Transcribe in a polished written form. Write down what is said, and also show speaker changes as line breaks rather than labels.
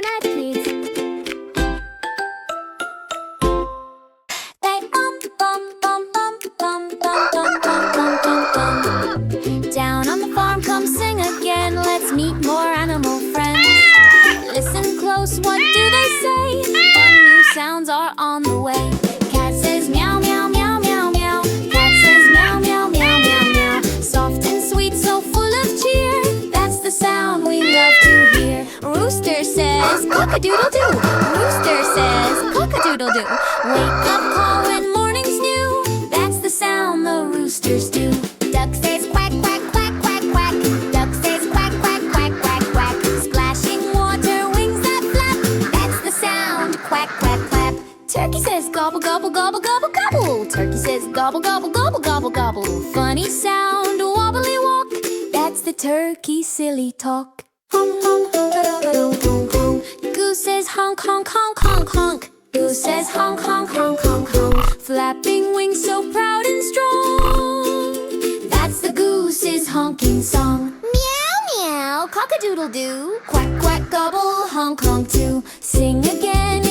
donut, please. They bum, bum, bum, bum, bum, bum, bum, bum, bum, bum, bum. Down on the farm, come sing again. Let's meet more animal friends. Listen close, what do they say? Fun new sounds are on the way. Cat says meow, meow, meow, meow, meow. Cat says meow, meow, meow, meow, meow. Soft and sweet, so full of cheer. That's the sound we love to hear. Rooster says cock-a-doodle-doo. Rooster says cock-a-doodle-doo. Wake up call when morning's new. That's the sound the roosters do. Duck says quack, quack, quack, quack, quack. Duck says quack, quack, quack, quack, quack. Splashing water, wings that flap. That's the sound, quack, quack, quack. Turkey says gobble, gobble, gobble, gobble, gobble. Turkey says gobble, gobble, gobble, gobble, gobble. Funny sound, wobbly walk. That's the turkey silly talk. Honk, honk, honk, honk, honk. Goose says honk, honk, honk, honk, honk. Goose says honk, honk, honk, honk, honk. Flapping wings so proud and strong. That's the goose's honking song. Meow, meow, cock-a-doodle-doo. Quack, quack, gobble, honk, honk too. Sing again.